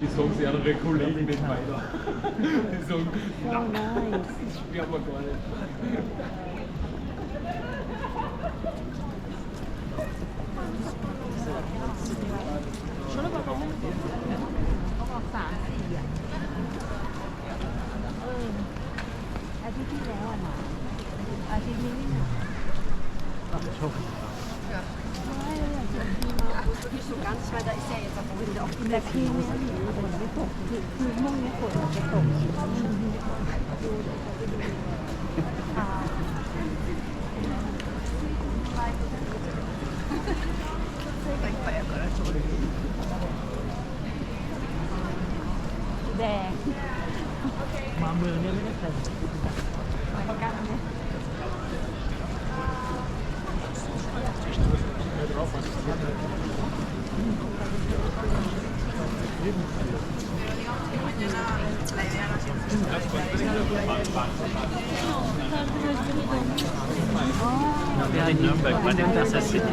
Die sagen sie andere Kollegen nicht weiter. Die sagen, Oh nein. das spüren wir gar nicht. Schon aber warum? Auch auf Fahrt.อาทิตย์ที่แล้วนะอาทิตย์นี้นะไม่อยากจะกินมา Nicht so ganz, weil da ist ja jetzt auch wieder auch แต่คืนนี้ฝนไม่ตกคือม่วงนี้ฝนจะตกแดงมาเมืองเนี่ยไม่ได้ใส่ประกันเนี่ย Ja, in Nürnberg, bei dem das ist City.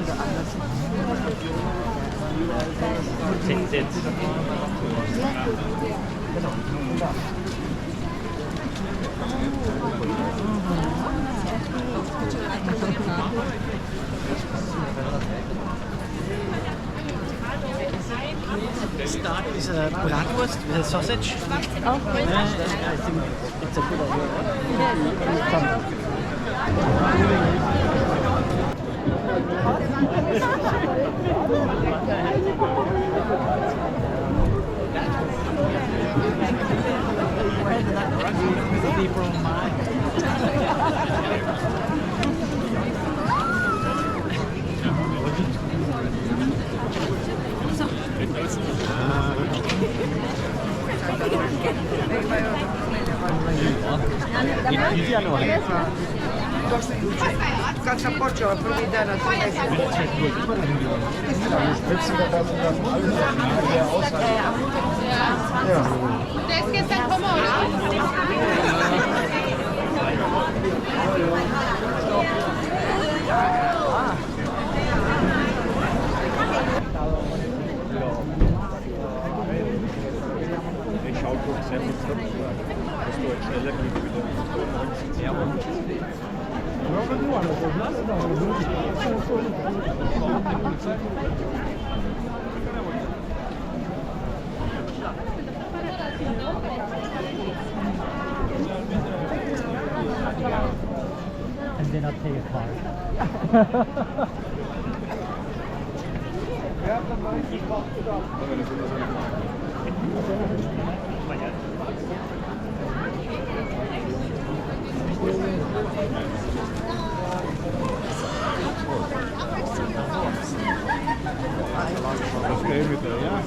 Start is a bratwurst with a sausage. Okay. I think it's a good idea. Kad sam počela prvi dan na Der ist gestern gekommen, Ich schaue kurz selbst, dass du jetzt schneller gehst wieder. Ja, aber And then I'll take a car. das Geld mit der, ja?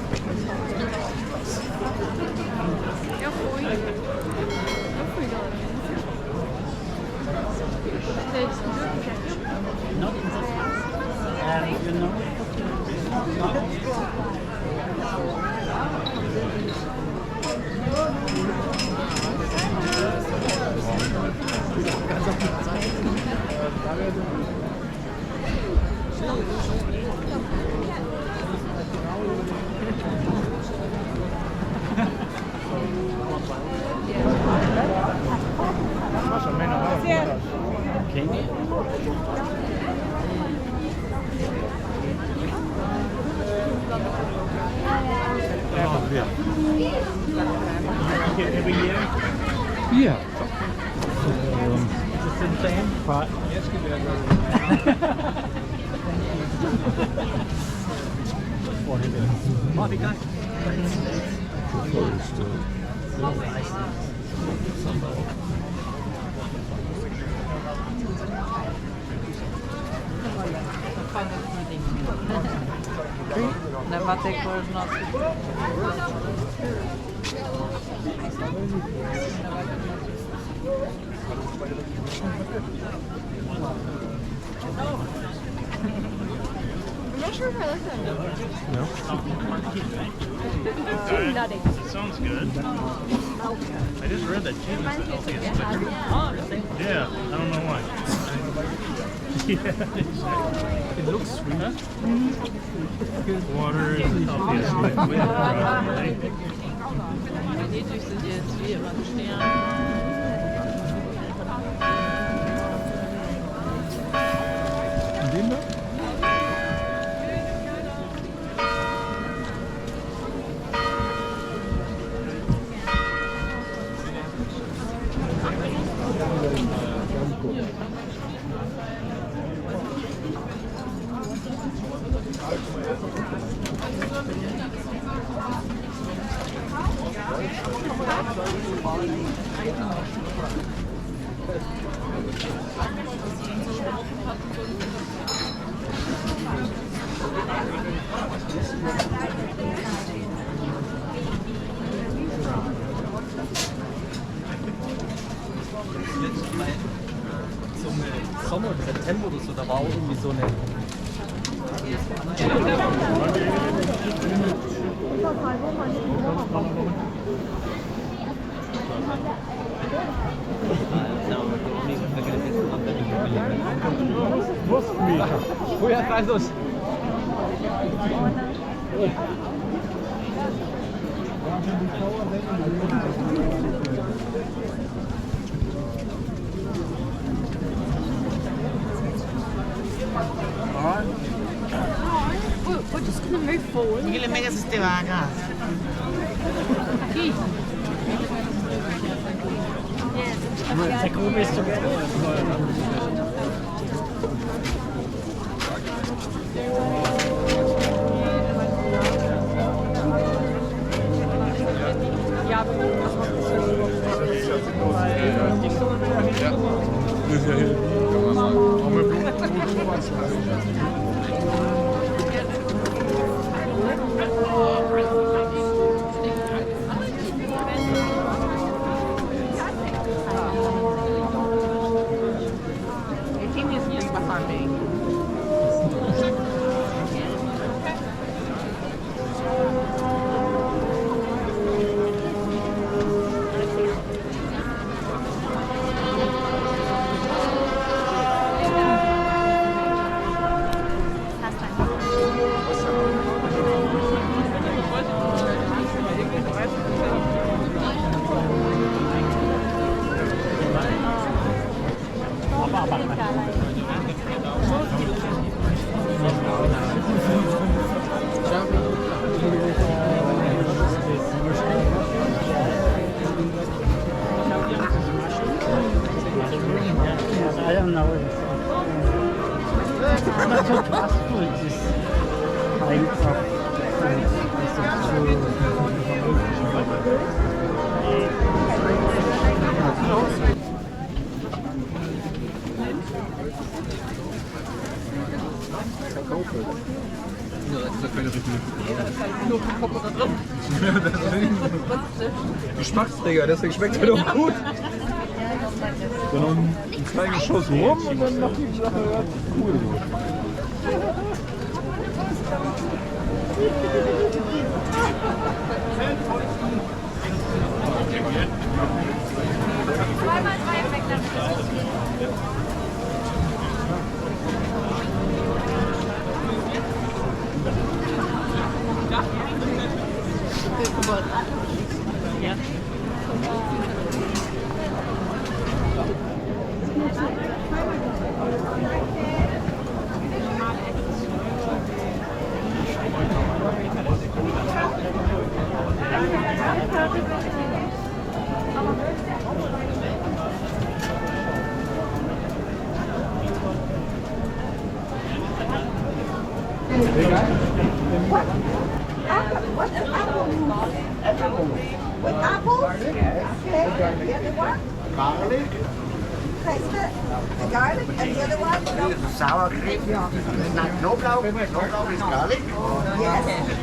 Not in this house. You know. Ganz auf die Zeit. Okay. Every year? Yeah. It's the same? Oh, wie geil. Nema tek možnosti. I'm not sure if I like that. No. Nutty. Sounds good. I just read that cheese is healthy as liquor. Yeah, I don't know why. Yeah, It looks sweet. Water is healthy as liquid. Sommer, im September oder so, da war auch irgendwie so eine. Woher weiß das? We're just going to move forward. Aquilo é mega devagar. Aqui. Se come sto I don't know. Not so trustful, this kind Geschmacksträger, deswegen schmeckt es mir doch gut. Dann noch einen kleinen Schuss rum und dann macht die Sache cool. Ja. With apples? Okay. The other one? Garlic. The garlic and the other one? Sour cream. Knoblauch. Knoblauch is garlic. Yes.